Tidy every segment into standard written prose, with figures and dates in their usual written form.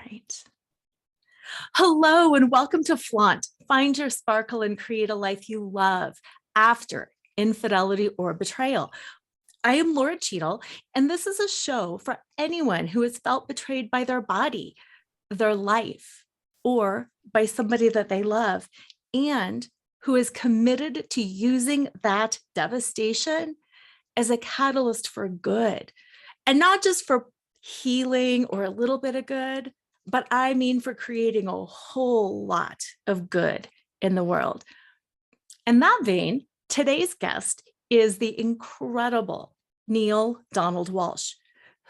right. Hello and welcome to Flaunt. Find your sparkle and create a life you love after infidelity or betrayal. I am Lora Cheadle, and this is a show for anyone who has felt betrayed by their body, their life, or by somebody that they love, and who is committed to using that devastation as a catalyst for good, and not just for healing or a little bit of good, but I mean for creating a whole lot of good in the world. In that vein, today's guest is the incredible Neale Donald Walsch,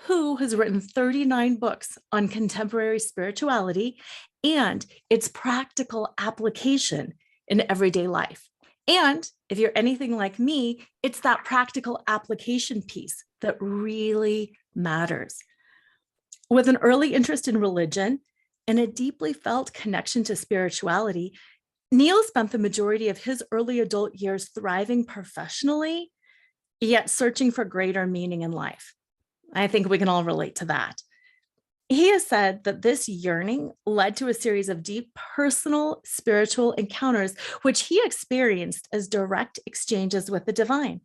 who has written 39 books on contemporary spirituality and its practical application in everyday life. And if you're anything like me, it's that practical application piece that really matters. With an early interest in religion and a deeply felt connection to spirituality, Neale spent the majority of his early adult years thriving professionally, yet searching for greater meaning in life. I think we can all relate to that. He has said that this yearning led to a series of deep personal spiritual encounters, which he experienced as direct exchanges with the divine.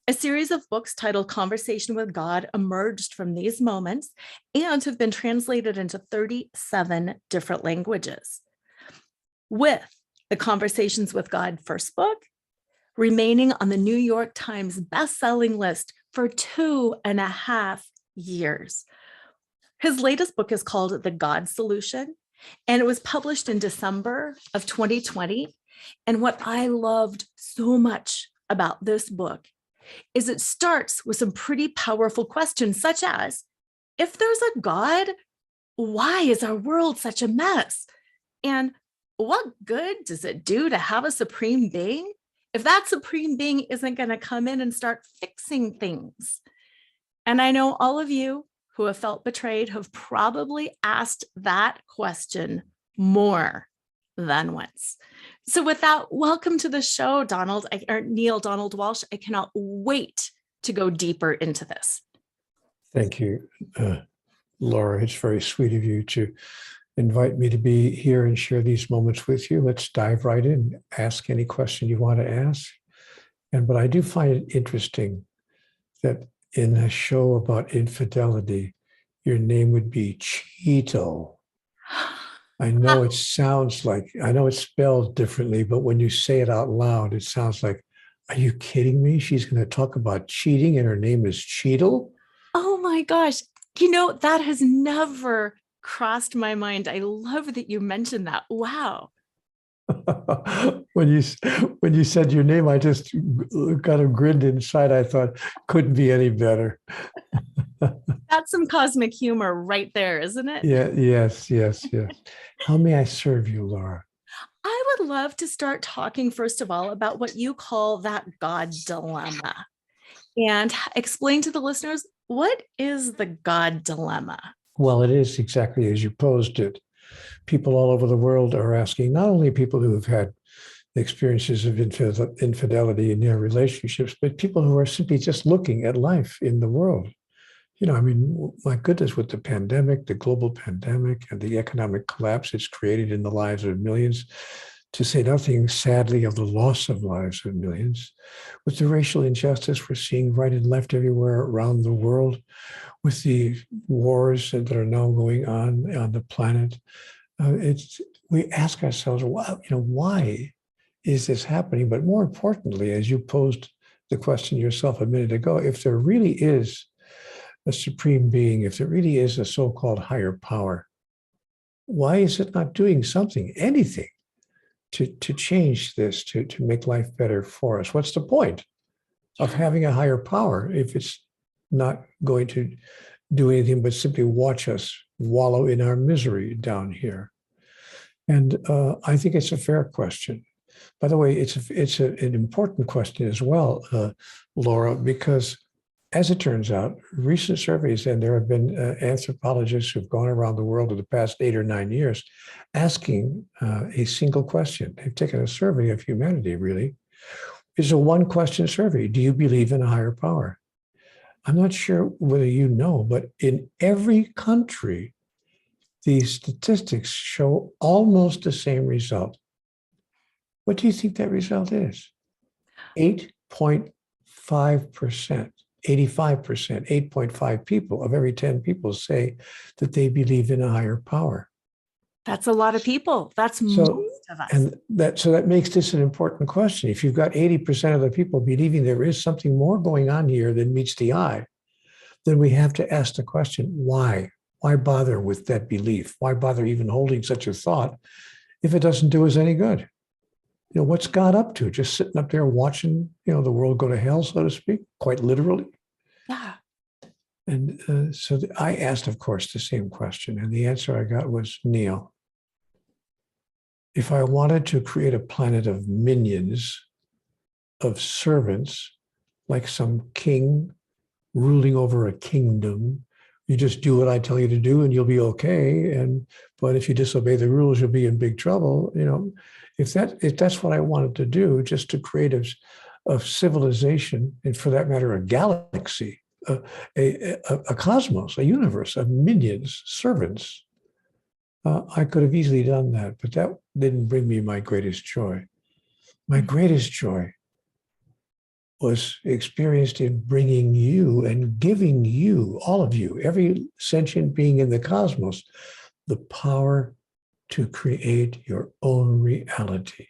A series of books titled Conversation with God emerged from these moments and have been translated into 37 different languages. With the Conversations with God first book remaining on the New York Times bestselling list for 2.5 years. His latest book is called The God Solution, and it was published in December of 2020. And what I loved so much about this book is it starts with some pretty powerful questions, such as, if there's a God, why is our world such a mess? And what good does it do to have a supreme being if that supreme being isn't going to come in and start fixing things? And I know all of you who have felt betrayed have probably asked that question more than once. So with that, welcome to the show, Neale Donald Walsch. I cannot wait to go deeper into this. Thank you, Laura. It's very sweet of you to invite me to be here and share these moments with you. Let's dive right in. Ask any question you want to ask. But I do find it interesting that in a show about infidelity, your name would be Cheadle. I know it sounds like, I know it's spelled differently, but when you say it out loud, it sounds like, are you kidding me? She's going to talk about cheating and her name is Cheadle? Oh my gosh. That has never crossed my mind. I love that you mentioned that. Wow. When you said your name, I just kind of grinned inside. I thought, couldn't be any better. That's some cosmic humor right there, isn't it? Yeah, yes. How may I serve you, Laura? I would love to start talking, first of all, about what you call that God dilemma, and explain to the listeners, what is the God dilemma? Well, it is exactly as you posed it. People all over the world are asking, not only people who have had experiences of infidelity in their relationships, but people who are simply just looking at life in the world. My goodness, with the pandemic, the global pandemic, and the economic collapse it's created in the lives of millions, to say nothing, sadly, of the loss of lives of millions, with the racial injustice we're seeing right and left everywhere around the world, with the wars that are now going on the planet, we ask ourselves, why is this happening? But more importantly, as you posed the question yourself a minute ago, if there really is a supreme being, if there really is a so-called higher power, why is it not doing something, anything, to change this, to make life better for us? What's the point of having a higher power if it's not going to do anything but simply watch us wallow in our misery down here? And I think it's a fair question. By the way, it's an important question as well, Laura, because as it turns out, recent surveys, and there have been anthropologists who've gone around the world in the past 8 or 9 years asking a single question. They've taken a survey of humanity, really. It's a one-question survey. Do you believe in a higher power? I'm not sure whether you know, but in every country, the statistics show almost the same result. What do you think that result is? 8.5%, 85%, 8.5 people of every 10 people say that they believe in a higher power. That's a lot of people. That's So, most of us. and that makes this an important question. If you've got 80% of the people believing there is something more going on here than meets the eye, then we have to ask the question, why? Why bother with that belief? Why bother even holding such a thought if it doesn't do us any good? What's God up to? Just sitting up there watching, the world go to hell, so to speak, quite literally. Yeah. And so I asked, of course, the same question. And the answer I got was, Neale, if I wanted to create a planet of minions, of servants, like some king ruling over a kingdom, you just do what I tell you to do and you'll be okay. But if you disobey the rules, you'll be in big trouble. If that's what I wanted to do, just to create a civilization, and for that matter, a galaxy, a cosmos, a universe of minions, servants, I could have easily done that, but that didn't bring me my greatest joy. My greatest joy was experienced in bringing you and giving you, all of you, every sentient being in the cosmos, the power to create your own reality.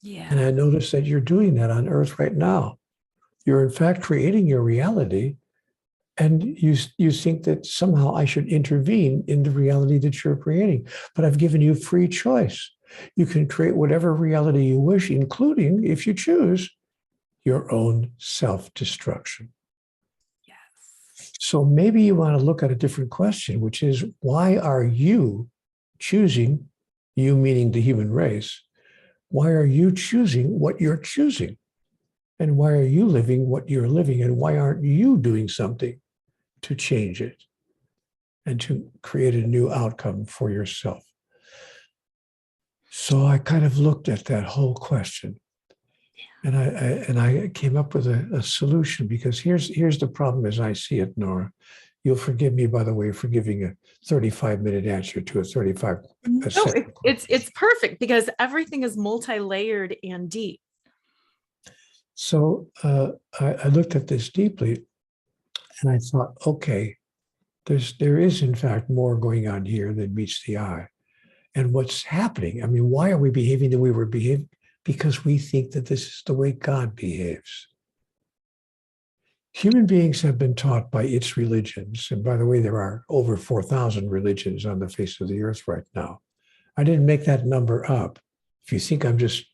Yeah. And I noticed that you're doing that on Earth right now. You're in fact creating your reality, and you think that somehow I should intervene in the reality that you're creating. But I've given you free choice. You can create whatever reality you wish, including, if you choose, your own self-destruction. Yes. So maybe you want to look at a different question, which is, why are you choosing, you meaning the human race, why are you choosing what you're choosing? And why are you living what you're living? And why aren't you doing something to change it and to create a new outcome for yourself? So I kind of looked at that whole question. And I came up with a solution, because here's the problem as I see it, Nora. You'll forgive me, by the way, for giving a 35-minute answer to a 35 No, second question. it's perfect, because everything is multi-layered and deep. So I looked at this deeply, and I thought, okay, there is in fact more going on here than meets the eye. And what's happening? I mean, why are we behaving the way we're behaving? Because we think that this is the way God behaves. Human beings have been taught by its religions, and by the way, there are over 4,000 religions on the face of the earth right now. I didn't make that number up. If you think I'm just,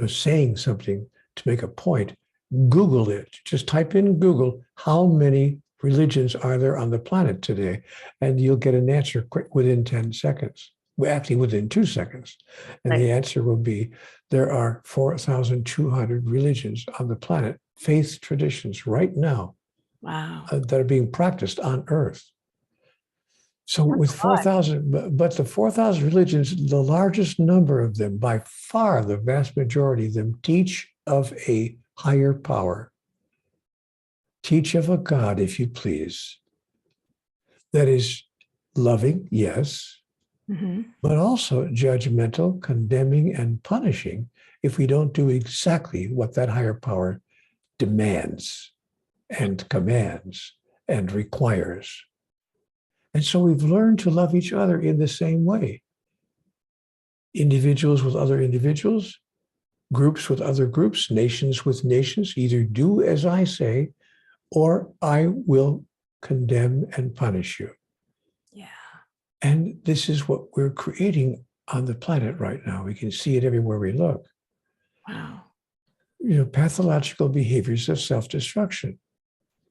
saying something to make a point, Google it. Just type in Google, how many religions are there on the planet today? And you'll get an answer quick within 10 seconds. Well, actually within 2 seconds. And the answer will be, there are 4,200 religions on the planet, faith traditions right now. Wow. That are being practiced on Earth. So That's with 4,000, but the 4,000 religions, the largest number of them, by far the vast majority of them, teach of a higher power. Teach of a God, if you please, that is loving, yes, but also judgmental, condemning, and punishing if we don't do exactly what that higher power demands and commands and requires. And so we've learned to love each other in the same way. Individuals with other individuals, groups with other groups, nations with nations, either do as I say, or I will condemn and punish you. Yeah. And this is what we're creating on the planet right now. We can see it everywhere we look. Wow. Pathological behaviors of self-destruction.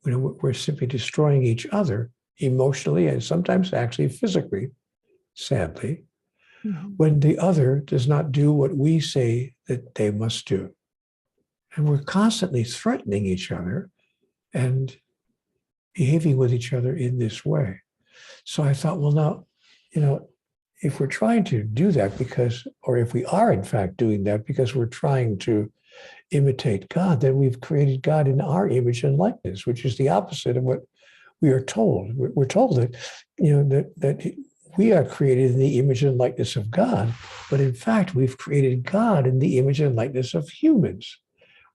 We're simply destroying each other emotionally and sometimes actually physically, sadly, when the other does not do what we say that they must do. And we're constantly threatening each other and behaving with each other in this way. So I thought, well, now, if we're trying to do that or if we are in fact doing that because we're trying to imitate God, then we've created God in our image and likeness, which is the opposite of what we are told. We're told that, that we are created in the image and likeness of God, but in fact, we've created God in the image and likeness of humans.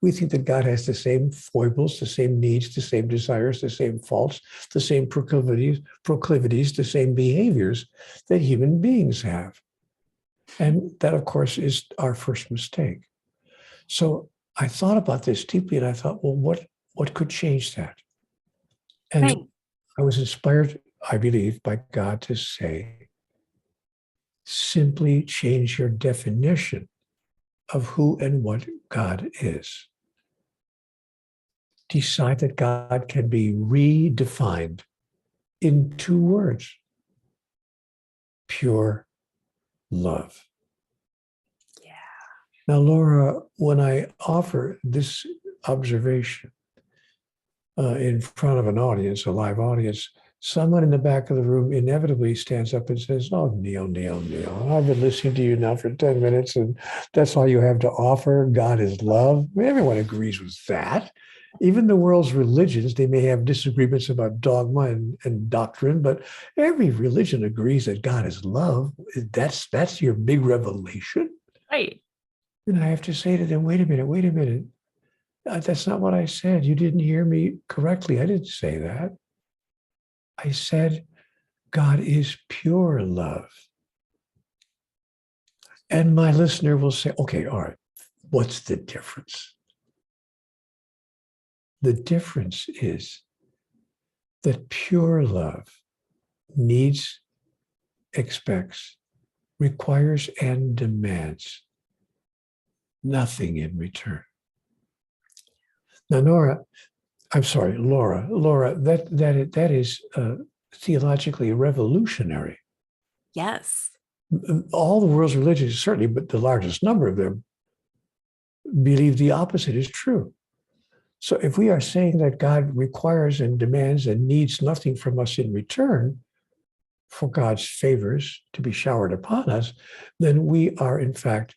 We think that God has the same foibles, the same needs, the same desires, the same faults, the same proclivities, the same behaviors that human beings have. And that, of course, is our first mistake. So I thought about this deeply, and I thought, well, what could change that? And Right. I was inspired, I believe, by God to say, simply change your definition of who and what God is. Decide that God can be redefined in 2 words: pure love. Yeah. Now, Lora, when I offer this observation in front of an audience, a live audience, someone in the back of the room inevitably stands up and says, "Oh, Neale, I've been listening to you now for 10 minutes, and that's all you have to offer. God is love." I mean, everyone agrees with that. Even the world's religions, they may have disagreements about dogma and doctrine, but every religion agrees that God is love. That's your big revelation. Right. And I have to say to them, wait a minute. That's not what I said. You didn't hear me correctly. I didn't say that. I said, God is pure love. And my listener will say, okay, all right, what's the difference? The difference is that pure love needs, expects, requires, and demands nothing in return. Now, Lora, that is theologically revolutionary. Yes. All the world's religions, certainly, but the largest number of them believe the opposite is true. So if we are saying that God requires and demands and needs nothing from us in return for God's favors to be showered upon us, then we are in fact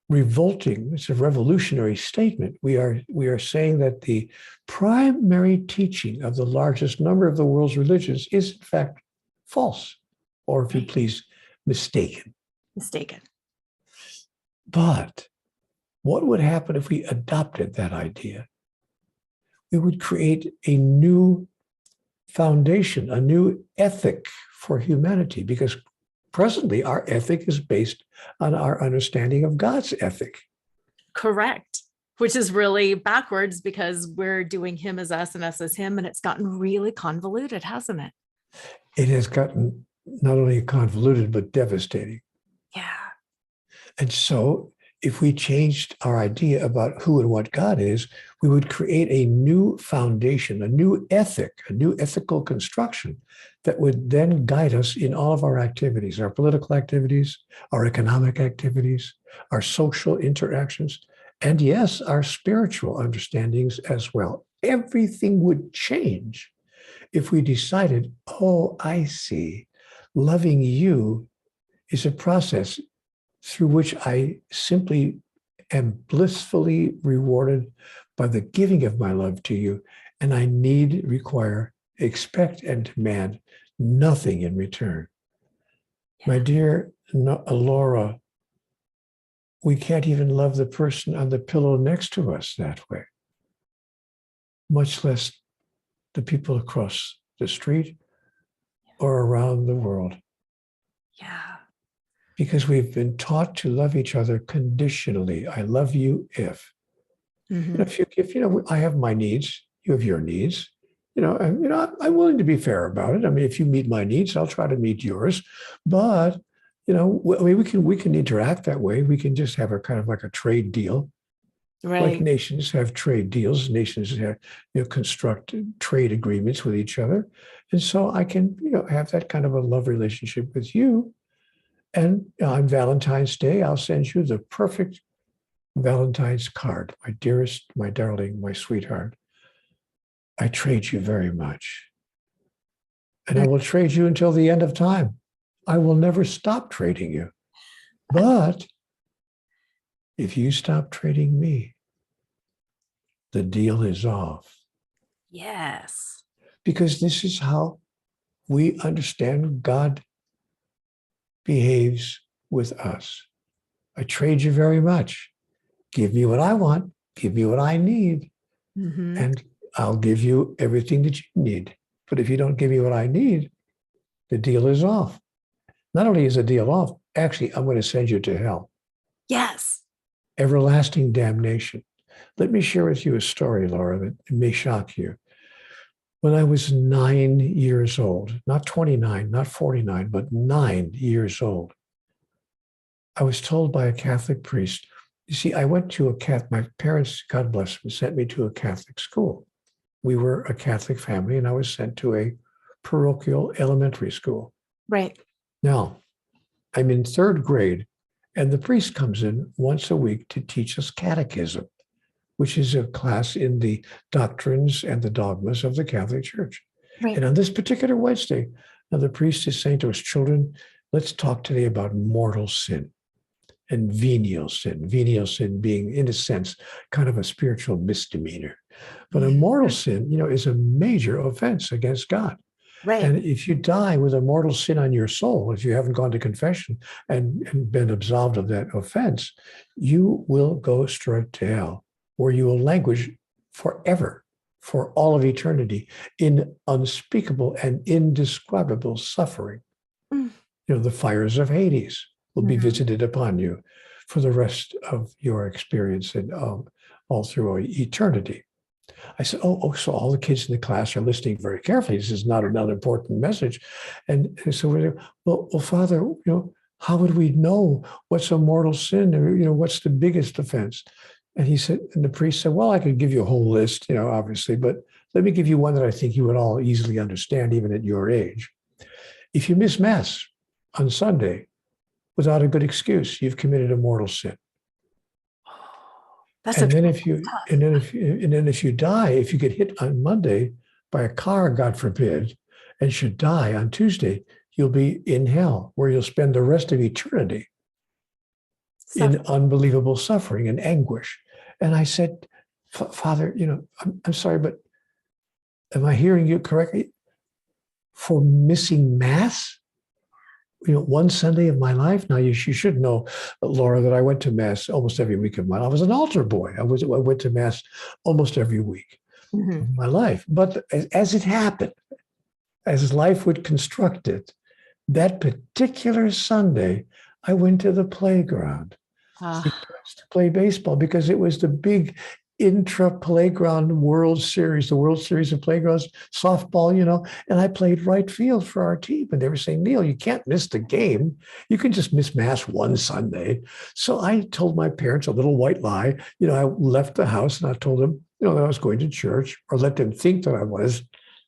revolting. It's a revolutionary statement. We are saying that the primary teaching of the largest number of the world's religions is in fact false, or if you please, mistaken. But what would happen if we adopted that idea? We would create a new foundation, a new ethic for humanity, because presently our ethic is based on our understanding of God's ethic. Correct. Which is really backwards because we're doing him as us and us as him. And it's gotten really convoluted, hasn't it? It has gotten not only convoluted, but devastating. Yeah. And so if we changed our idea about who and what God is, we would create a new foundation, a new ethic, a new ethical construction that would then guide us in all of our activities, our political activities, our economic activities, our social interactions, and yes, our spiritual understandings as well. Everything would change if we decided, oh, I see, loving you is a process through which I simply am blissfully rewarded by the giving of my love to you, and I need, require, expect, and demand nothing in return. Yeah. My dear Lora, we can't even love the person on the pillow next to us that way, much less the people across the street or around the world. Yeah. Because we've been taught to love each other conditionally. I love you if. Mm-hmm. If I have my needs, you have your needs. I'm willing to be fair about it. I mean, if you meet my needs, I'll try to meet yours. But we can interact that way. We can just have a kind of like a trade deal. Right. Like nations have trade deals. Nations have construct trade agreements with each other, and so I can have that kind of a love relationship with you. And on Valentine's Day, I'll send you the perfect Valentine's card. My dearest, my darling, my sweetheart. I trade you very much. And I will trade you until the end of time. I will never stop trading you. But if you stop trading me, the deal is off. Yes. Because this is how we understand God behaves with us. I trade you very much. Give me what I want, give me what I need, and I'll give you everything that you need. But if you don't give me what I need, the deal is off. Not only is the deal off, actually, I'm going to send you to hell. Yes. Everlasting damnation. Let me share with you a story, Laura, that may shock you. When I was 9 years old, not 29, not 49, but 9 years old, I was told by a Catholic priest, you see, I went to a Catholic, my parents, God bless them, sent me to a Catholic school. We were a Catholic family, and I was sent to a parochial elementary school. Right. Now, I'm in third grade, and the priest comes in once a week to teach us catechism, which is a class in the doctrines and the dogmas of the Catholic Church. Right. And on this particular Wednesday, now the priest is saying to us, children, let's talk today about mortal sin and venial sin. Venial sin being, in a sense, kind of a spiritual misdemeanor. But a mortal sin, is a major offense against God. Right. And if you die with a mortal sin on your soul, if you haven't gone to confession and been absolved of that offense, you will go straight to hell, where you will languish forever, for all of eternity, in unspeakable and indescribable suffering. The fires of Hades will be visited upon you for the rest of your experience and all through eternity. I said, so all the kids in the class are listening very carefully. This is not an unimportant message. And so we're like, well, Father, how would we know what's a mortal sin, or, what's the biggest offense? And he said, and the priest said, well, I could give you a whole list, obviously, but let me give you one that I think you would all easily understand, even at your age. If you miss Mass on Sunday without a good excuse, you've committed a mortal sin. And then if you die, if you get hit on Monday by a car, God forbid, and should die on Tuesday, you'll be in hell, where you'll spend the rest of eternity in unbelievable suffering and anguish. And I said, Father, I'm sorry, but am I hearing you correctly? For missing Mass? One Sunday of my life. Now, you should know, Laura, that I went to Mass almost every week of my life. I was an altar boy. I went to Mass almost every week of my life. But as it happened, as life would construct it, that particular Sunday, I went to the playground to play baseball, because it was the big intra-playground World Series, the World Series of Playgrounds, softball, and I played right field for our team. And they were saying, Neale, you can't miss the game. You can just miss Mass one Sunday. So I told my parents a little white lie. I left the house and I told them, that I was going to church, or let them think that I was,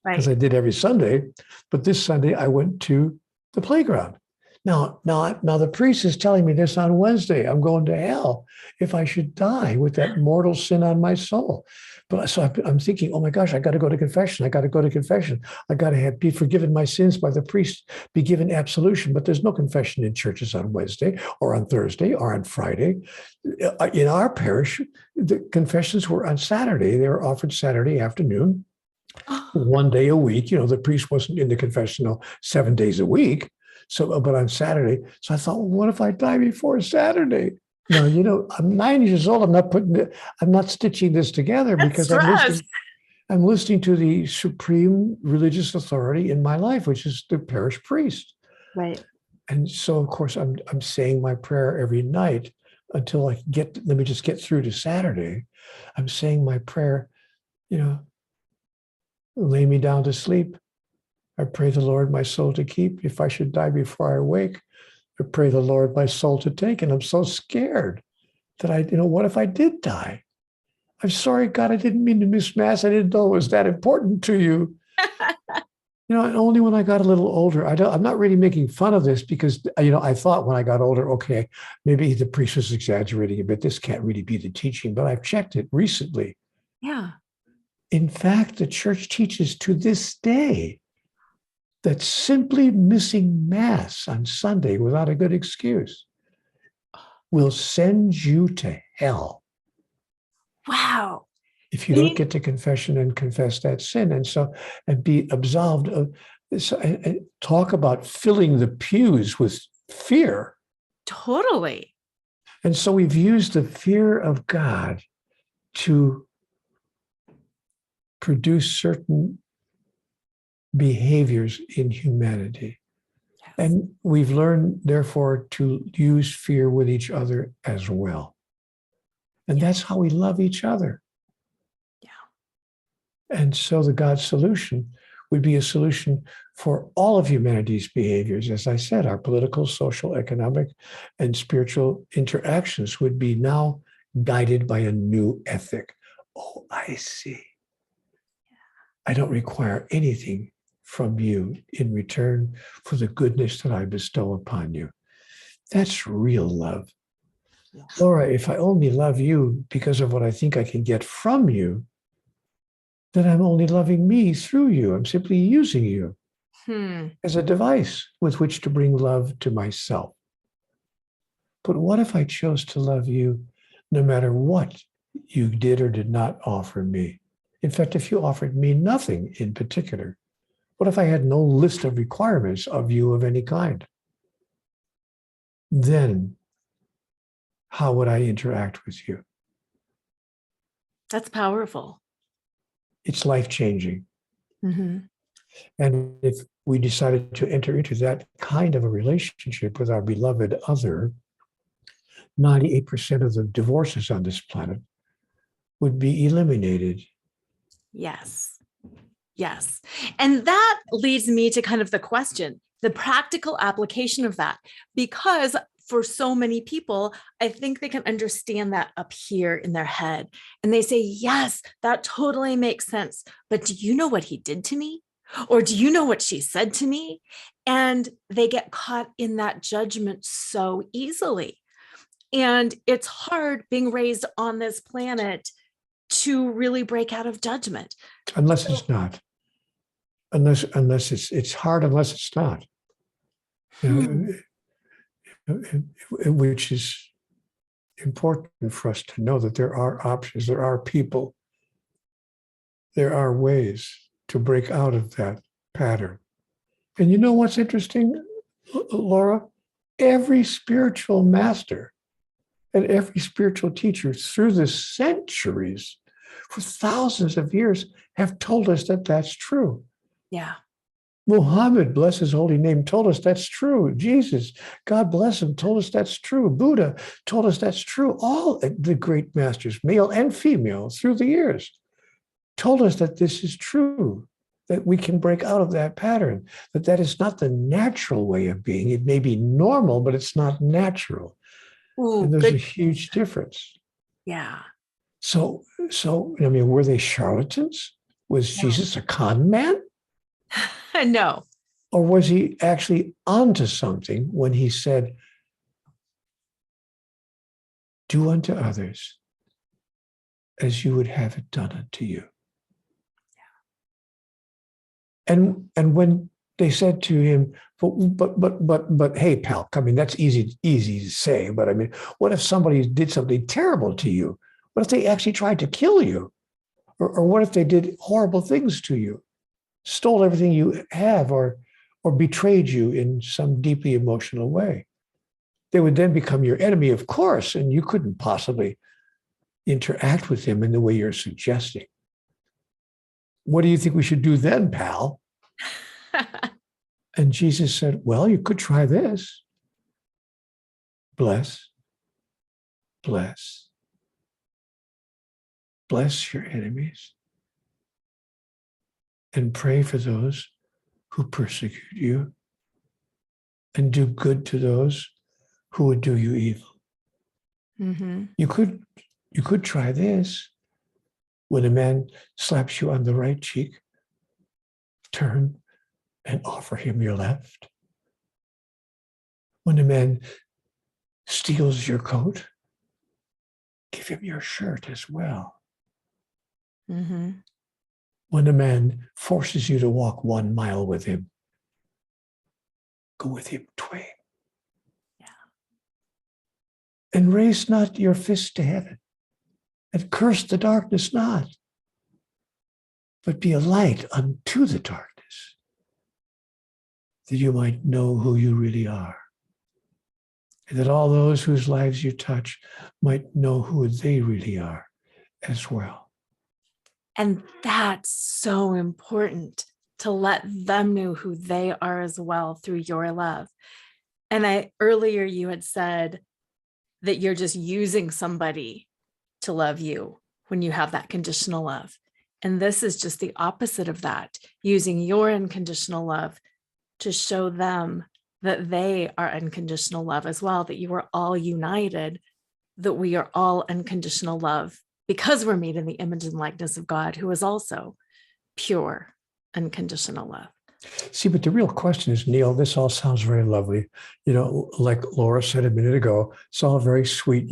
because I did every Sunday. But this Sunday I went to the playground. Now the priest is telling me this on Wednesday. I'm going to hell if I should die with that mortal sin on my soul. But so I'm thinking, oh my gosh, I got to go to confession. I got to be forgiven my sins by the priest, be given absolution. But there's no confession in churches on Wednesday or on Thursday or on Friday. In our parish, the confessions were on Saturday. They were offered Saturday afternoon, one day a week. The priest wasn't in the confessional 7 days a week. So, but on Saturday, so I thought, well, what if I die before Saturday? Now, I'm 9 years old. I'm not stitching this together, because I'm listening to the supreme religious authority in my life, which is the parish priest. Right. And so, of course, I'm saying my prayer every night until let me just get through to Saturday. I'm saying my prayer, lay me down to sleep. I pray the Lord my soul to keep. If I should die before I wake, I pray the Lord my soul to take. And I'm so scared that what if I did die? I'm sorry, God, I didn't mean to miss Mass. I didn't know it was that important to you. And only when I got a little older, I'm not really making fun of this, because, I thought when I got older, okay, maybe the priest was exaggerating a bit. This can't really be the teaching, but I've checked it recently. Yeah. In fact, the church teaches to this day that simply missing Mass on Sunday without a good excuse will send you to hell. Wow. If you don't get to confession and confess that sin, and be absolved of this, and talk about filling the pews with fear. Totally. And so we've used the fear of God to produce certain behaviors in humanity. Yes. And we've learned, therefore, to use fear with each other as well. And that's how we love each other. Yeah. And so the God solution would be a solution for all of humanity's behaviors. As I said, our political, social, economic, and spiritual interactions would be now guided by a new ethic. Oh, I see. I don't require anything from you in return for the goodness that I bestow upon you. That's real love. Yeah. Lora, if I only love you because of what I think I can get from you, then I'm only loving me through you. I'm simply using you as a device with which to bring love to myself. But what if I chose to love you no matter what you did or did not offer me? In fact, if you offered me nothing in particular, what if I had no list of requirements of you of any kind? Then how would I interact with you? That's powerful. It's life-changing. Mm-hmm. And if we decided to enter into that kind of a relationship with our beloved other, 98% of the divorces on this planet would be eliminated. Yes. Yes. And that leads me to kind of the question, the practical application of that, because for so many people, I think they can understand that up here in their head. And they say, yes, that totally makes sense. But do you know what he did to me? Or do you know what she said to me? And they get caught in that judgment so easily. And it's hard being raised on this planet to really break out of judgment. Unless it's not. Unless it's hard, unless it's not. Which is important for us to know that there are options, there are people, there are ways to break out of that pattern. And you know what's interesting, Laura? Every spiritual master and every spiritual teacher through the centuries, for thousands of years, have told us that that's true. Yeah. Muhammad, bless his holy name, told us that's true. Jesus, God bless him, told us that's true. Buddha told us that's true. All the great masters, male and female, through the years, told us that this is true, that we can break out of that pattern, that is not the natural way of being. It may be normal, but it's not natural. Ooh, and there's good. a huge difference. Yeah. So, I mean, were they charlatans? Was Jesus a con man? No. Or was he actually onto something when he said, do unto others as you would have it done unto you? And when they said to him, but hey, pal, I mean, that's easy to say, but I mean, what if somebody did something terrible to you? What if they actually tried to kill you? Or what if they did horrible things to you, stole everything you have, or betrayed you in some deeply emotional way? They would then become your enemy, of course, and you couldn't possibly interact with them in the way you're suggesting. What do you think we should do then, pal? And Jesus said, well, you could try this. Bless your enemies, and pray for those who persecute you, and do good to those who would do you evil. Mm-hmm. You could try this. When a man slaps you on the right cheek, turn and offer him your left. When a man steals your coat, give him your shirt as well. Mm-hmm. When a man forces you to walk 1 mile with him, go with him twain. Yeah. And raise not your fist to heaven, and curse the darkness not, but be a light unto the darkness, that you might know who you really are. and that all those whose lives you touch might know who they really are as well. And that's so important, to let them know who they are as well through your love. And earlier you had said that you're just using somebody to love you when you have that conditional love. And this is just the opposite of that, using your unconditional love to show them that they are unconditional love as well, that you are all united, that we are all unconditional love because we're made in the image and likeness of God, who is also pure, unconditional love. See, but the real question is, Neale, this all sounds very lovely. Like Lora said a minute ago, it's all very sweet.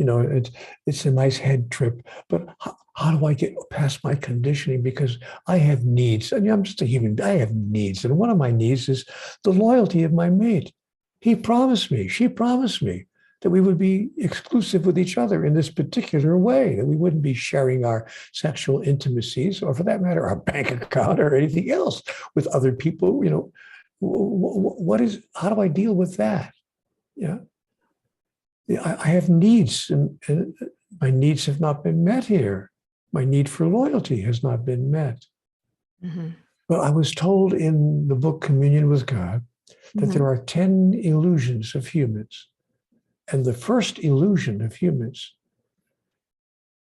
It's a nice head trip. But how do I get past my conditioning? Because I have needs. I mean, I'm just a human. I have needs. And one of my needs is the loyalty of my mate. He promised me, she promised me that we would be exclusive with each other in this particular way, that we wouldn't be sharing our sexual intimacies, or for that matter, our bank account or anything else with other people. How do I deal with that? Yeah. I have needs, and my needs have not been met here. My need for loyalty has not been met. Mm-hmm. Well, I was told in the book Communion with God that there are 10 illusions of humans. And the first illusion of humans,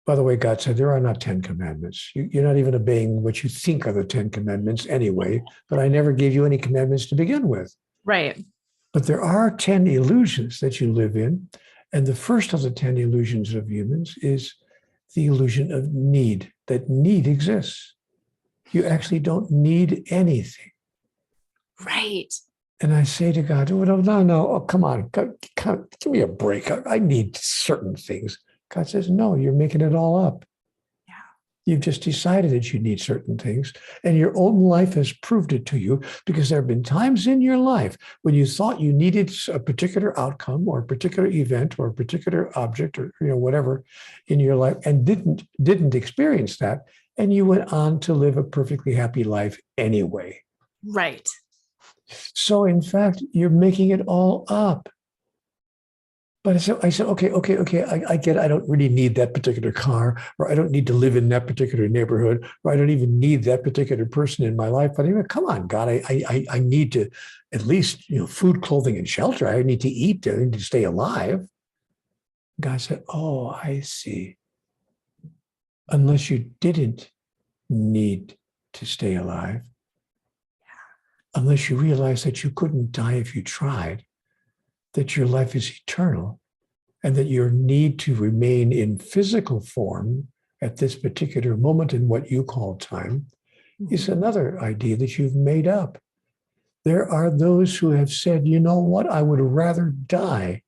by the way, God said there are not 10 commandments. You're not even obeying what you think are the 10 commandments anyway, but I never gave you any commandments to begin with. Right. But there are 10 illusions that you live in. And the first of the 10 illusions of humans is the illusion of need, that need exists. You actually don't need anything. Right. And I say to God, oh, no, oh, come on, give me a break. I need certain things. God says, no, you're making it all up. Yeah. You've just decided that you need certain things, and your own life has proved it to you, because there have been times in your life when you thought you needed a particular outcome or a particular event or a particular object or whatever in your life, and didn't experience that, and you went on to live a perfectly happy life anyway. Right. So in fact, you're making it all up. But I said, okay, I get it. I don't really need that particular car, or I don't need to live in that particular neighborhood, or I don't even need that particular person in my life. But anyway, come on, God, I need to at least, food, clothing, and shelter. I need to eat. I need to stay alive. God said, oh, I see. Unless you didn't need to stay alive, unless you realize that you couldn't die if you tried, that your life is eternal, and that your need to remain in physical form at this particular moment in what you call time is another idea that you've made up. There are those who have said, you know what, I would rather die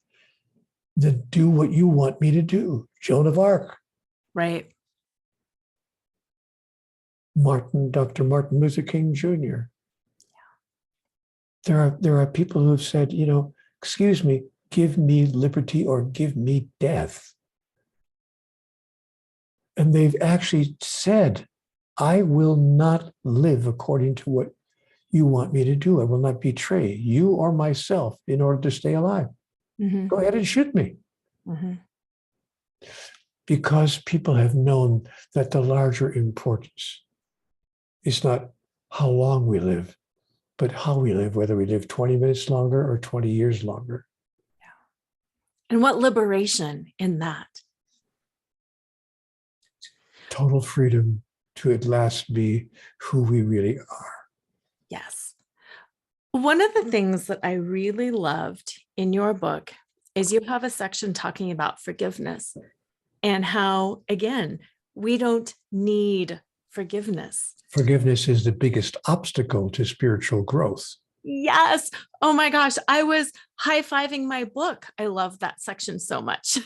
than do what you want me to do. Joan of Arc. Right. Dr. Martin Luther King Jr. There are people who have said, excuse me, give me liberty or give me death. And they've actually said, I will not live according to what you want me to do. I will not betray you or myself in order to stay alive. Mm-hmm. Go ahead and shoot me. Mm-hmm. Because people have known that the larger importance is not how long we live, but how we live, whether we live 20 minutes longer or 20 years longer. Yeah. And what liberation in that. Total freedom to at last be who we really are. Yes. One of the things that I really loved in your book is you have a section talking about forgiveness and how, again, we don't need forgiveness. Forgiveness is the biggest obstacle to spiritual growth. Yes. Oh my gosh. I was high-fiving my book. I love that section so much.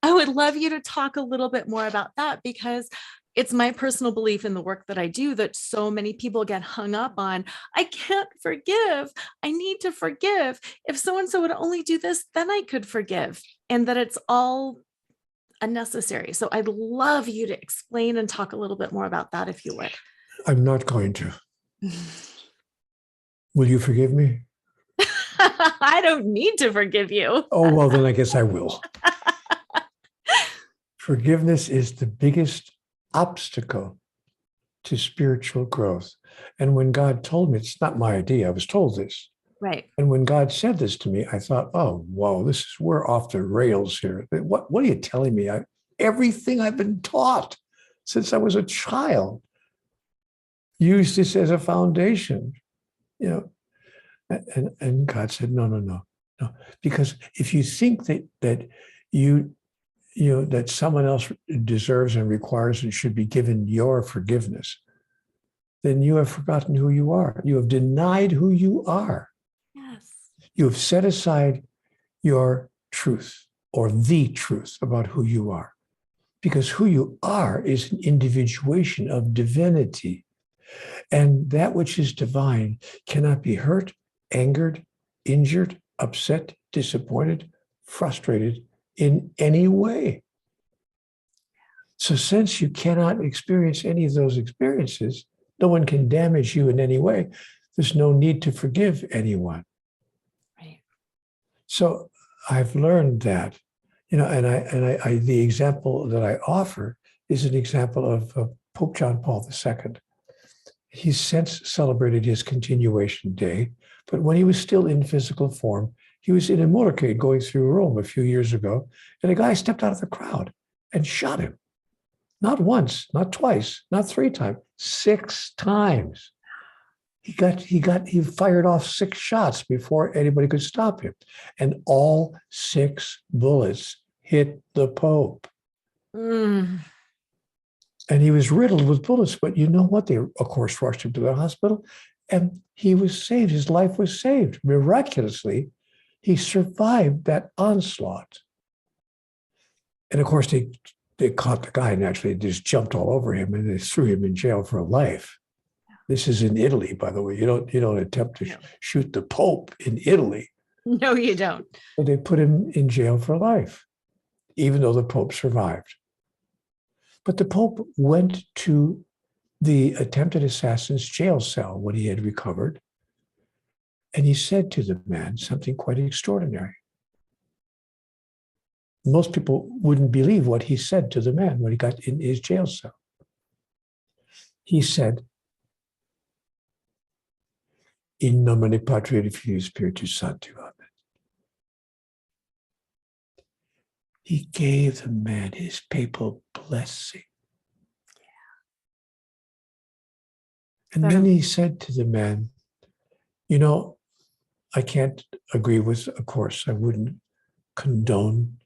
I would love you to talk a little bit more about that, because it's my personal belief in the work that I do that so many people get hung up on. I can't forgive. I need to forgive. If so-and-so would only do this, then I could forgive. And that it's all unnecessary. So I'd love you to explain and talk a little bit more about that, if you would. I'm not going to. Will you forgive me? I don't need to forgive you. Oh, well, then I guess I will. Forgiveness is the biggest obstacle to spiritual growth. And when God told me, it's not my idea, I was told this. Right. And when God said this to me, I thought, oh, whoa, we're off the rails here. What are you telling me? Everything I've been taught since I was a child, use this as a foundation, you know. And God said, no. Because if you think that that someone else deserves and requires and should be given your forgiveness, then you have forgotten who you are. You have denied who you are. Yes. You have set aside your truth or the truth about who you are. Because who you are is an individuation of divinity. And that which is divine cannot be hurt, angered, injured, upset, disappointed, frustrated in any way. So since you cannot experience any of those experiences, no one can damage you in any way. There's no need to forgive anyone. Right. So I've learned that, and I the example that I offer is an example of Pope John Paul II. He's since celebrated his continuation day, but when he was still in physical form, he was in a motorcade going through Rome a few years ago, and a guy stepped out of the crowd and shot him. Not once, not twice, not 3 times, 6 times. He fired off 6 shots before anybody could stop him. And all 6 bullets hit the Pope. Mm. And he was riddled with bullets. But you know what? They, of course, rushed him to the hospital. And he was saved. His life was saved. Miraculously, he survived that onslaught. And of course, they caught the guy and actually just jumped all over him and they threw him in jail for life. This is in Italy, by the way. You don't attempt to shoot the Pope in Italy. No, you don't. So they put him in jail for life, even though the Pope survived. But the Pope went to the attempted assassin's jail cell when he had recovered, and he said to the man something quite extraordinary. Most people wouldn't believe what he said to the man when he got in his jail cell. He said, "In nomine Patri et Filii Spiritus Sancti, amen." He gave the man his papal blessing. And then he said to the man, I can't agree with, of course, I wouldn't condone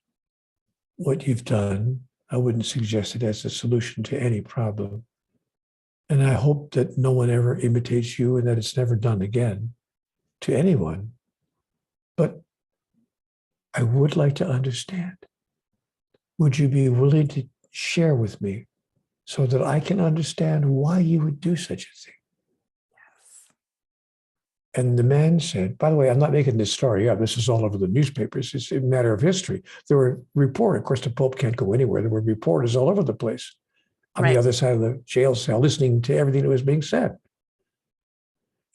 what you've done. I wouldn't suggest it as a solution to any problem. And I hope that no one ever imitates you and that it's never done again to anyone. But I would like to understand. Would you be willing to share with me so that I can understand why you would do such a thing? Yes. And the man said, by the way, I'm not making this story up. This is all over the newspapers. It's a matter of history. There were reporters. Of course, the Pope can't go anywhere. There were reporters all over the place on the other side of the jail cell listening to everything that was being said.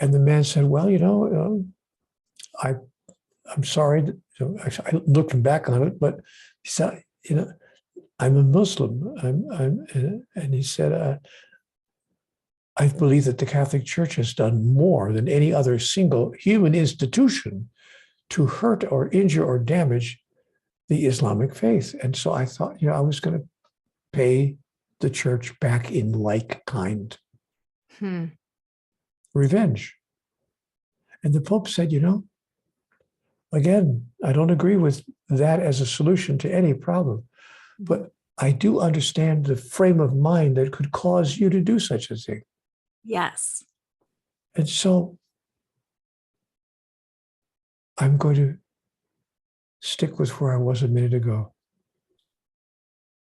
And the man said, well, I'm sorry. I looked back on it, but he said, I'm a Muslim. And he said, I believe that the Catholic Church has done more than any other single human institution to hurt or injure or damage the Islamic faith. And so I thought, I was going to pay the church back in like kind. Revenge. And the Pope said, again, I don't agree with that as a solution to any problem, but I do understand the frame of mind that could cause you to do such a thing. Yes. And so I'm going to stick with where I was a minute ago.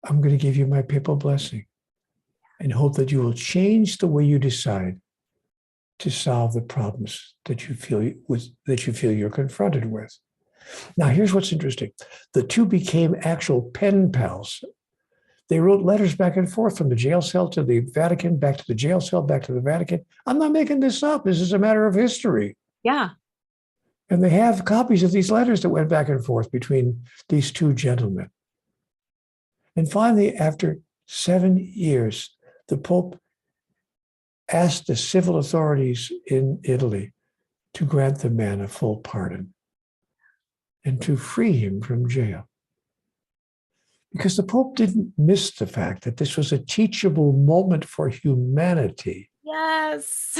I'm going to give you my papal blessing and hope that you will change the way you decide to solve the problems that you feel you're confronted with. Now, here's what's interesting. The two became actual pen pals. They wrote letters back and forth from the jail cell to the Vatican, back to the jail cell, back to the Vatican. I'm not making this up. This is a matter of history. Yeah. And they have copies of these letters that went back and forth between these two gentlemen. And finally, after 7 years, the Pope asked the civil authorities in Italy to grant the man a full pardon and to free him from jail. Because the Pope didn't miss the fact that this was a teachable moment for humanity. Yes.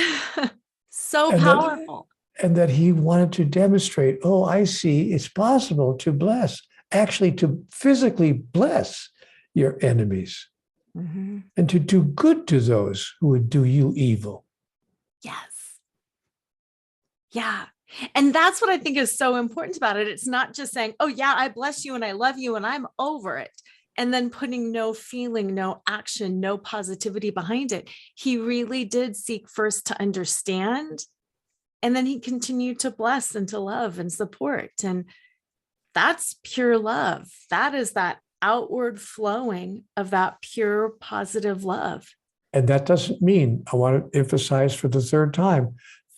So And powerful. that he wanted to demonstrate, oh, I see, it's possible to bless, actually to physically bless your enemies and to do good to those who would do you evil. Yes. Yeah. And that's what I think is so important about it. It's not just saying, oh, yeah, I bless you and I love you and I'm over it. And then putting no feeling, no action, no positivity behind it. He really did seek first to understand. And then he continued to bless and to love and support. And that's pure love. That is that outward flowing of that pure positive love. And that doesn't mean, I want to emphasize for the third time,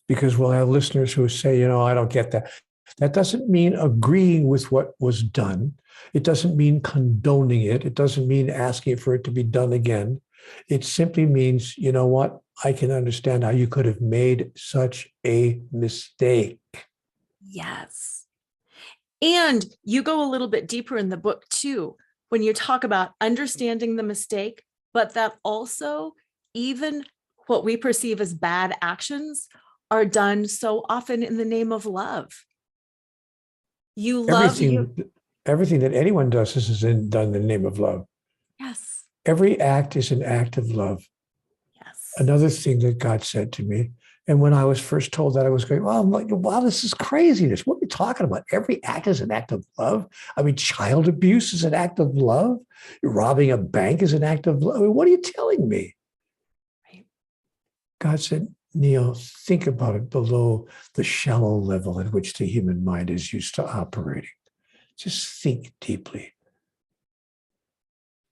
because we'll have listeners who say, I don't get that. That doesn't mean agreeing with what was done. It doesn't mean condoning it. It doesn't mean asking for it to be done again. It simply means, you know what? I can understand how you could have made such a mistake. Yes. And you go a little bit deeper in the book too, when you talk about understanding the mistake, but that also even what we perceive as bad actions are done so often in the name of love. You love you. Everything that anyone does is done in the name of love. Yes. Every act is an act of love. Yes. Another thing that God said to me, and when I was first told that, I was going, well, I'm like, wow, this is craziness. What are we talking about? Every act is an act of love. I mean, child abuse is an act of love. Robbing a bank is an act of love. I mean, what are you telling me? Right. God said, Neale, think about it below the shallow level at which the human mind is used to operating. Just think deeply.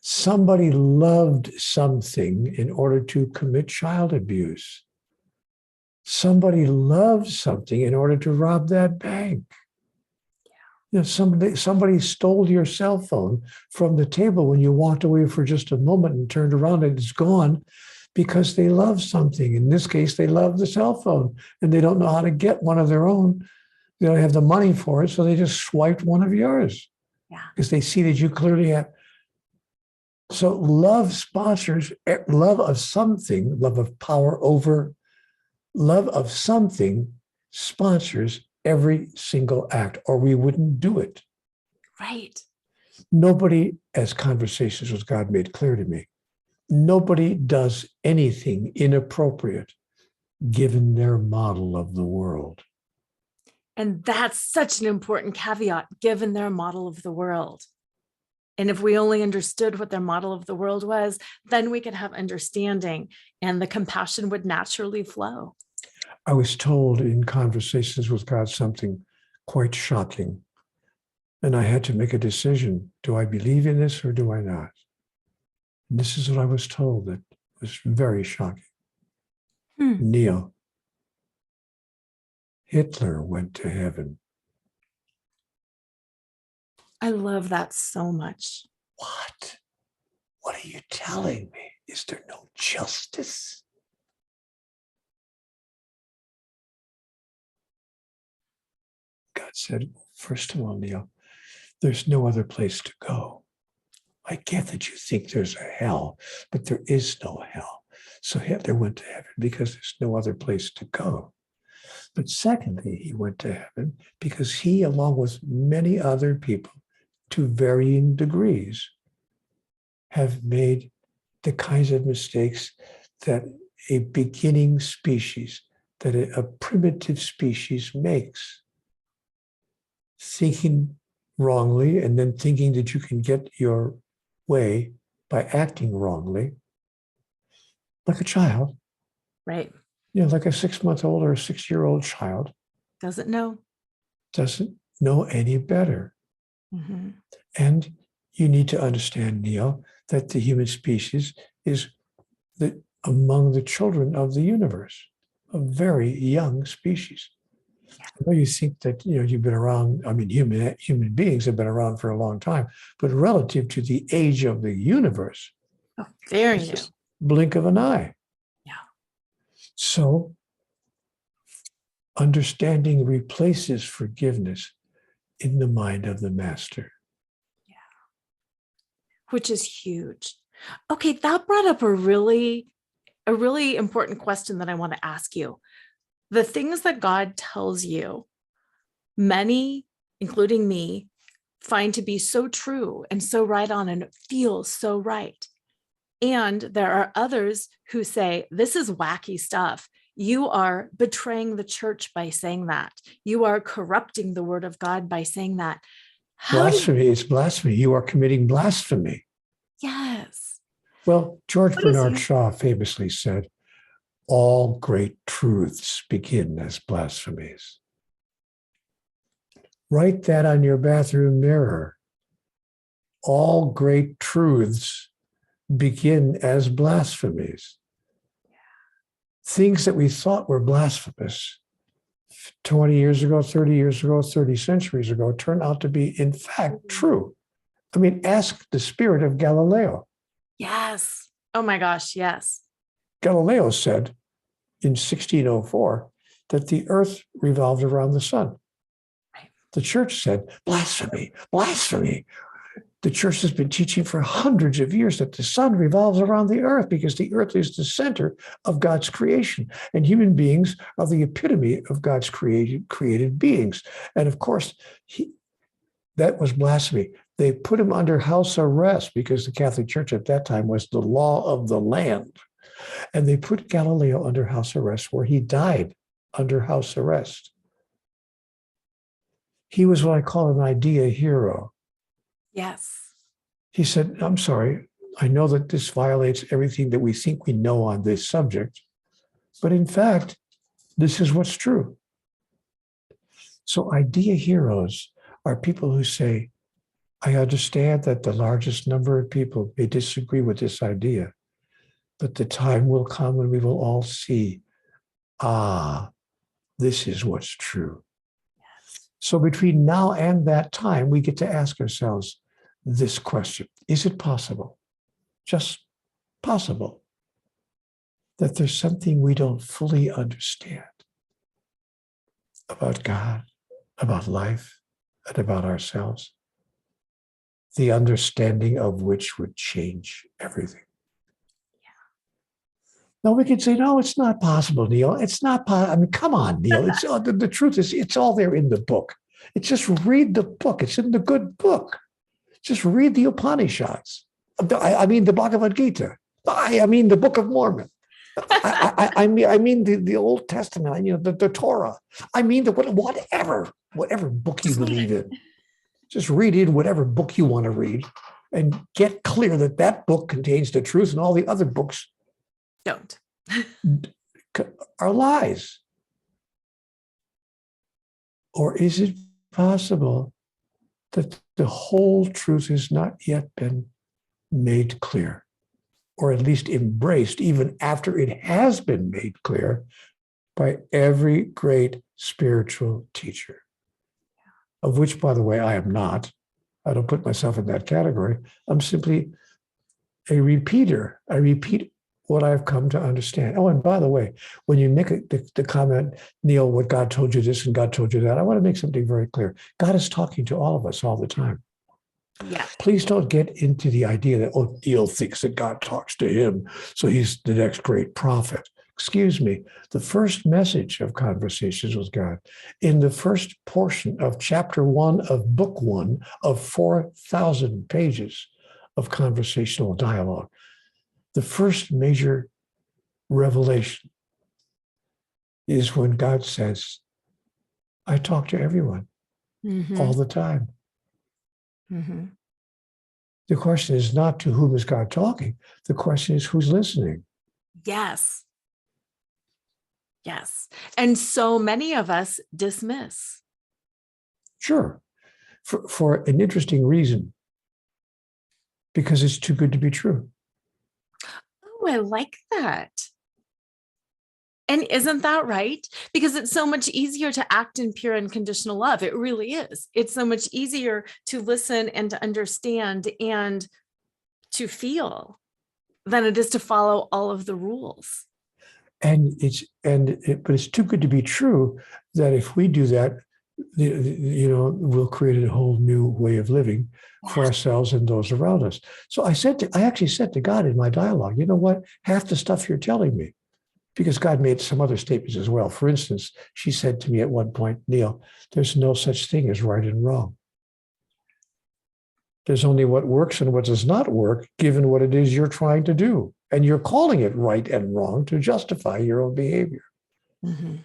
Somebody loved something in order to commit child abuse. Somebody loved something in order to rob that bank. Somebody stole your cell phone from the table when you walked away for just a moment and turned around and it's gone because they love something. In this case, they love the cell phone and they don't know how to get one of their own. They don't have the money for it, so they just swiped one of yours. Yeah. Because they see that you clearly have. So love sponsors love of something, love of power over, love of something sponsors every single act, or we wouldn't do it. Right. Nobody, as Conversations with God made clear to me, nobody does anything inappropriate given their model of the world. And that's such an important caveat, given their model of the world. And if we only understood what their model of the world was, then we could have understanding and the compassion would naturally flow. I was told in Conversations with God something quite shocking. And I had to make a decision. Do I believe in this or do I not? And this is what I was told that was very shocking. Neale, Hitler went to heaven. I love that so much. What? What are you telling me? Is there no justice? God said, first of all, Neale, there's no other place to go. I get that you think there's a hell, but there is no hell. So Hitler went to heaven because there's no other place to go. But secondly, he went to heaven because he, along with many other people, to varying degrees, have made the kinds of mistakes that a beginning species, that a primitive species makes. Thinking wrongly and then thinking that you can get your way by acting wrongly, like a child. Right. Like a 6-month-old or a 6-year-old child. Doesn't know any better. Mm-hmm. And you need to understand, Neale, that the human species is among the children of the universe, a very young species. I know you think that you've been around. I mean, human beings have been around for a long time, but relative to the age of the universe, Oh, very it's new. just blink of an eye. Yeah. So understanding replaces forgiveness in the mind of the master. Yeah. Which is huge. Okay, that brought up a really important question that I want to ask you. The things that God tells you, many, including me, find to be so true and so right on, and it feels so right. And there are others who say, this is wacky stuff. You are betraying the church by saying that. You are corrupting the word of God by saying that. Blasphemy is blasphemy. You are committing blasphemy. Yes. Well, George What is Bernard you? Shaw famously said, all great truths begin as blasphemies. Write that on your bathroom mirror. All great truths begin as blasphemies. Things that we thought were blasphemous 20 years ago, 30 years ago, 30 centuries ago turn out to be, in fact, true. I mean, ask the spirit of Galileo. Yes. Oh my gosh, yes. Galileo said in 1604 that the earth revolved around the sun. Right. The church said, blasphemy, blasphemy. The church has been teaching for hundreds of years that the sun revolves around the earth because the earth is the center of God's creation. And human beings are the epitome of God's created beings. And of course, that was blasphemy. They put him under house arrest because the Catholic Church at that time was the law of the land. And they put Galileo under house arrest, where he died under house arrest. He was what I call an idea hero. Yes. He said, I'm sorry, I know that this violates everything that we think we know on this subject, but in fact, this is what's true. So idea heroes are people who say, I understand that the largest number of people may disagree with this idea, but the time will come when we will all see, this is what's true. Yes. So between now and that time, we get to ask ourselves this question. Is it possible, just possible, that there's something we don't fully understand about God, about life, and about ourselves, the understanding of which would change everything? Now we could say, no, it's not possible, Neale. It's not possible. I mean, come on, Neale. It's the truth is, it's all there in the book. It's just read the book. It's in the good book. Just read the Upanishads. I mean, the Bhagavad Gita. I mean, the Book of Mormon. I mean, the Old Testament. The Torah. I mean, whatever book you believe in. Just read in whatever book you want to read, and get clear that that book contains the truth, and all the other books Don't. are lies. Or is it possible that the whole truth has not yet been made clear, or at least embraced, even after it has been made clear by every great spiritual teacher, of which, by the way, I am not. I don't put myself in that category. I'm simply a repeater. I repeat what I've come to understand. Oh, and by the way, when you make the comment, Neale, what God told you this and God told you that, I want to make something very clear. God is talking to all of us all the time. Yeah. Please don't get into the idea that, oh, Neale thinks that God talks to him, so he's the next great prophet. Excuse me. The first message of Conversations with God, in the first portion of chapter 1 of book 1 of 4,000 pages of conversational dialogue, the first major revelation is when God says, I talk to everyone all the time. Mm-hmm. The question is not to whom is God talking. The question is who's listening. Yes. Yes. And so many of us dismiss. Sure, for an interesting reason, because it's too good to be true. Oh, I like that. And isn't that right? Because it's so much easier to act in pure unconditional love. It really is. It's so much easier to listen and to understand and to feel than it is to follow all of the rules. But it's too good to be true that if we do that, we'll create a whole new way of living for ourselves and those around us. So I actually said to God in my dialogue, you know what? Half the stuff you're telling me, because God made some other statements as well. For instance, she said to me at one point, Neale, there's no such thing as right and wrong. There's only what works and what does not work, given what it is you're trying to do. And you're calling it right and wrong to justify your own behavior. Mm-hmm.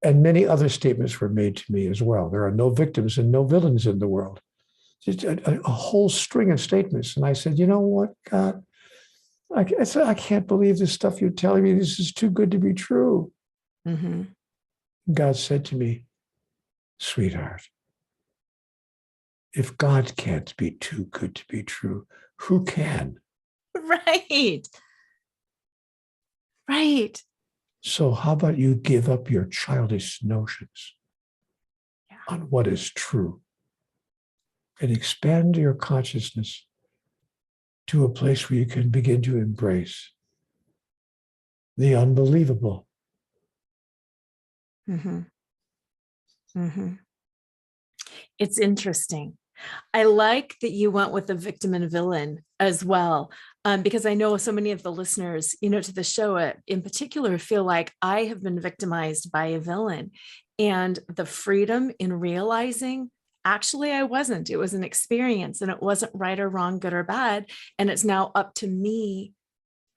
And many other statements were made to me as well. There are no victims and no villains in the world. Just a whole string of statements. And I said, you know what, God? I said, I can't believe this stuff you're telling me. This is too good to be true. Mm-hmm. God said to me, sweetheart, if God can't be too good to be true, who can? Right. Right. So how about you give up your childish notions on what is true and expand your consciousness to a place where you can begin to embrace the unbelievable. Mm-hmm. Mm-hmm. It's interesting. I like that you went with the victim and villain as well, because I know so many of the listeners, to the show in particular, feel like I have been victimized by a villain, and the freedom in realizing actually I wasn't. It was an experience, and it wasn't right or wrong, good or bad, and it's now up to me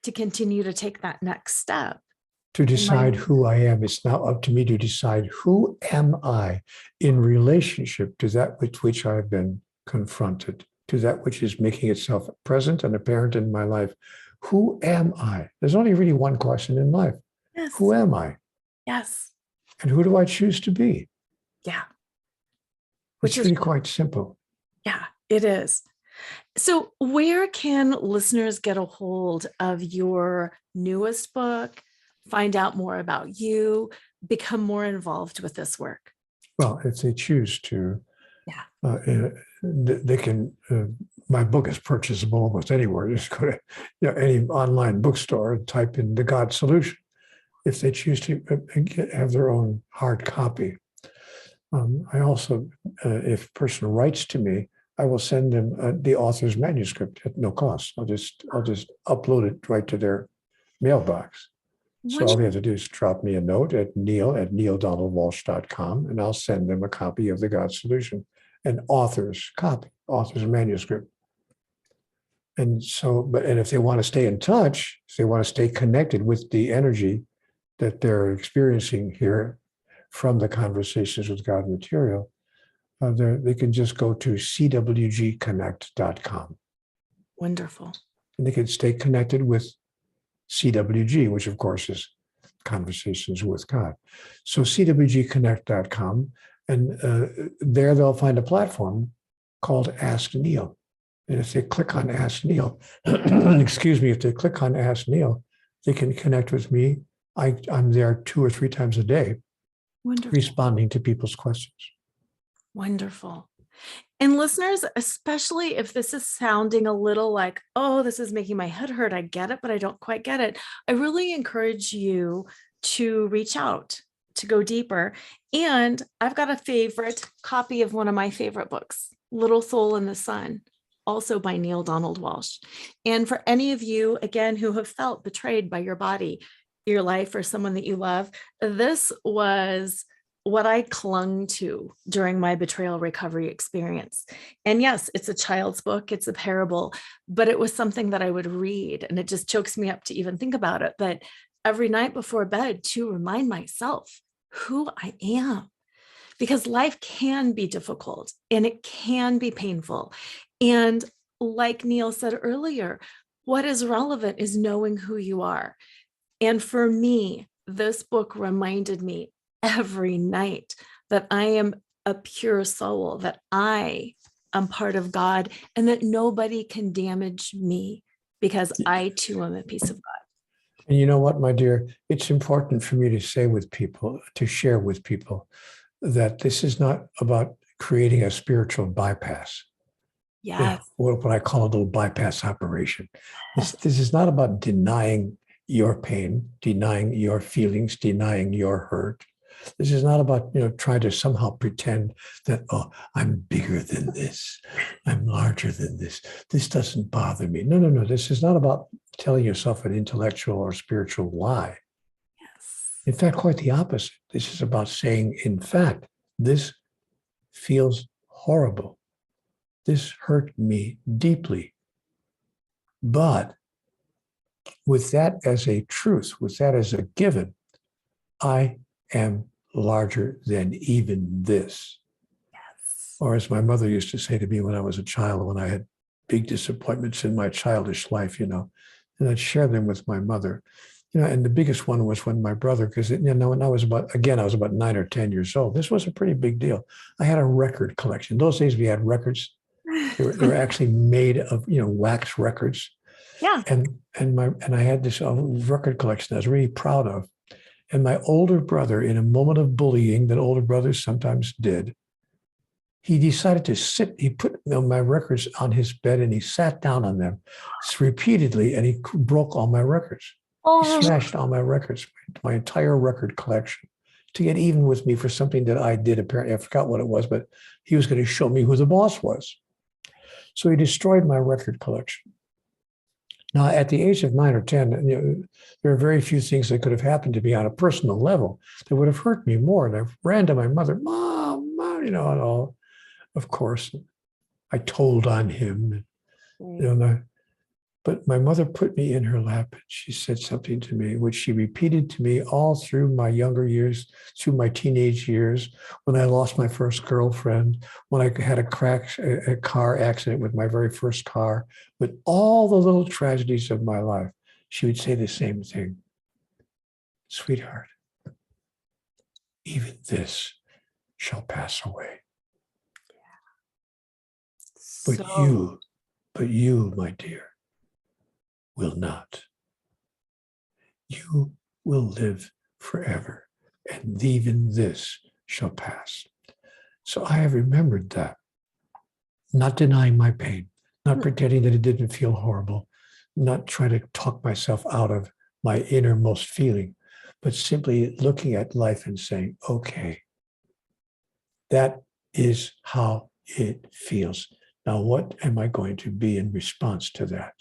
to continue to take that next step. To decide who I am. It's now up to me to decide who am I in relationship to that with which I've been confronted, to that which is making itself present and apparent in my life. Who am I? There's only really one question in life. Yes. Who am I? Yes. And who do I choose to be? Yeah. Which is really quite simple. Yeah, it is. So where can listeners get a hold of your newest book, find out more about you, become more involved with this work? Well, if they choose to, they can. My book is purchasable almost anywhere. Just go to any online bookstore and type in The God Solution. If they choose to have their own hard copy. I also, if a person writes to me, I will send them the author's manuscript at no cost. I'll just upload it right to their mailbox. So all they have to do is drop me a note at neale@nealedonaldwalsch.com, and I'll send them a copy of The God Solution, an author's copy, author's manuscript. And so, and if they want to stay in touch, if they want to stay connected with the energy that they're experiencing here from the Conversations with God material, they can just go to cwgconnect.com. Wonderful. And they can stay connected with CWG, which of course is Conversations with God. So cwgconnect.com, and there they'll find a platform called Ask Neale. And if they click on Ask Neale, if they click on Ask Neale, they can connect with me. I'm there 2 or 3 times a day. Wonderful. Responding to people's questions. Wonderful. And listeners, especially if this is sounding a little like, oh, this is making my head hurt. I get it, but I don't quite get it. I really encourage you to reach out, to go deeper. And I've got a favorite copy of one of my favorite books, Little Soul in the Sun, also by Neale Donald Walsch. And for any of you, again, who have felt betrayed by your body, your life, or someone that you love, this was what I clung to during my betrayal recovery experience. And yes, it's a child's book, it's a parable, but it was something that I would read, and it just chokes me up to even think about it. But every night before bed, to remind myself who I am, because life can be difficult and it can be painful. And like Neale said earlier, what is relevant is knowing who you are. And for me, this book reminded me every night that I am a pure soul, that I am part of God, and that nobody can damage me because I too am a piece of God. And you know what, my dear? It's important for me to say with people, to share with people, that this is not about creating a spiritual bypass. Yes. What I call a little bypass operation. This is not about denying your pain, denying your feelings, denying your hurt. This is not about, trying to somehow pretend that, oh, I'm bigger than this. I'm larger than this. This doesn't bother me. No, no, no. This is not about telling yourself an intellectual or spiritual lie. Yes. In fact, quite the opposite. This is about saying, in fact, this feels horrible. This hurt me deeply. But with that as a truth, with that as a given, I am larger than even this. Yes. Or as my mother used to say to me when I was a child, when I had big disappointments in my childish life, and I'd share them with my mother. And the biggest one was when my brother, because when I was about 9 or 10 years old. This was a pretty big deal. I had a record collection. Those days we had records. They were actually made of wax records. Yeah. And I had this record collection I was really proud of. And my older brother, in a moment of bullying that older brothers sometimes did, he decided to he put my records on his bed and he sat down on them repeatedly, and he broke all my records. He smashed all my records, my entire record collection, to get even with me for something that I did. Apparently, I forgot what it was, but he was going to show me who the boss was. So he destroyed my record collection. Now, at the age of 9 or 10, there are very few things that could have happened to me on a personal level that would have hurt me more. And I ran to my mother, Mom, Mom, and all. Of course, I told on him, but my mother put me in her lap and she said something to me, which she repeated to me all through my younger years, through my teenage years, when I lost my first girlfriend, when I had a car accident with my very first car, with all the little tragedies of my life. She would say the same thing. Sweetheart, even this shall pass away. But you, my dear, will not. You will live forever, and even this shall pass. So I have remembered that, not denying my pain, not pretending that it didn't feel horrible, not trying to talk myself out of my innermost feeling, but simply looking at life and saying, okay, that is how it feels. Now, what am I going to be in response to that?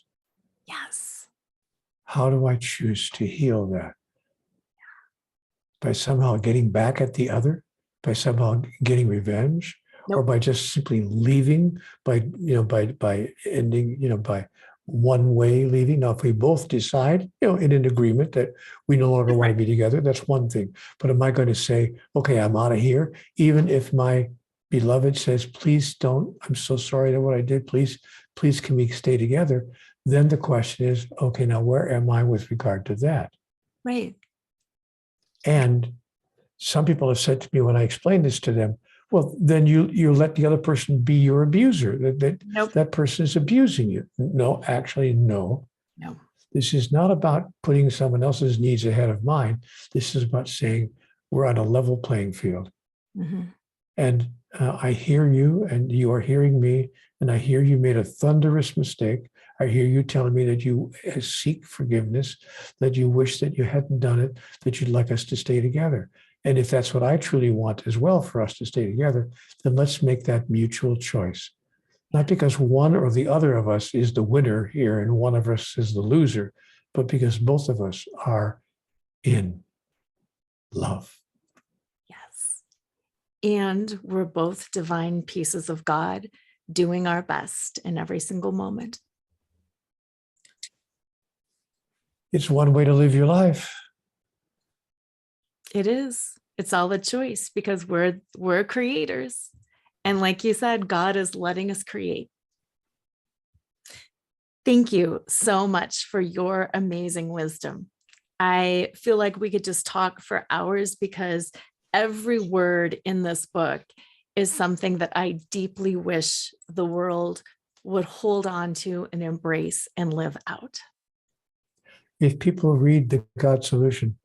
Yes. How do I choose to heal that? By somehow getting back at the other, by somehow getting revenge, or by just simply leaving, by ending, by one way leaving. Now, if we both decide, in an agreement that we no longer want to be together, that's one thing. But am I going to say, okay, I'm out of here, even if my beloved says, please don't, I'm so sorry that what I did, please, can we stay together? Then the question is, okay, now where am I with regard to that? Right. And some people have said to me when I explain this to them, well, then you let the other person be your abuser. That person is abusing you. No, actually, no. No. This is not about putting someone else's needs ahead of mine. This is about saying we're on a level playing field. Mm-hmm. And I hear you, and you are hearing me, and I hear you made a thunderous mistake. I hear you telling me that you seek forgiveness, that you wish that you hadn't done it, that you'd like us to stay together. And if that's what I truly want as well, for us to stay together, then let's make that mutual choice. Not because one or the other of us is the winner here and one of us is the loser, but because both of us are in love. Yes. And we're both divine pieces of God doing our best in every single moment. It's one way to live your life. It is. It's all a choice because we're creators. And like you said, God is letting us create. Thank you so much for your amazing wisdom. I feel like we could just talk for hours because every word in this book is something that I deeply wish the world would hold on to and embrace and live out. if people read the God Solution,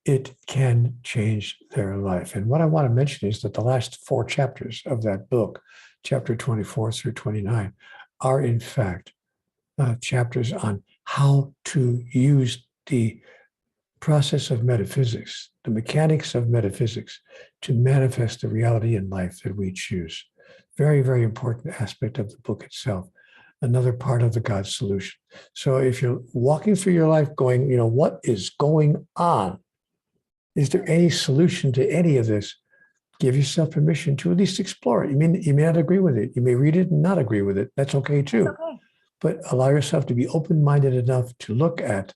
it can change their life. And what I want to mention is that the last 4 chapters of that book, chapter 24 through 29, are in fact chapters on how to use the process of metaphysics, the mechanics of metaphysics, to manifest the reality in life that we choose. Very, very important aspect of the book itself. Another part of the God Solution. So if you're walking through your life going, what is going on? Is there any solution to any of this? Give yourself permission to at least explore it. You may not agree with it. You may read it and not agree with it. That's okay too. That's okay. But allow yourself to be open-minded enough to look at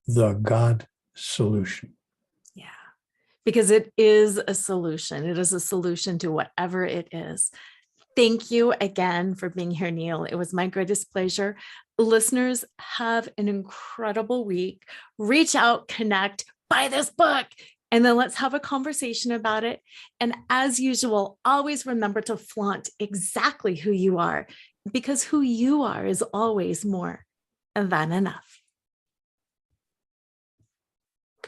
the God Solution. Yeah, because it is a solution. It is a solution to whatever it is. Thank you again for being here, Neale. It was my greatest pleasure. Listeners, have an incredible week. Reach out, connect, buy this book, and then let's have a conversation about it. And as usual, always remember to flaunt exactly who you are, because who you are is always more than enough.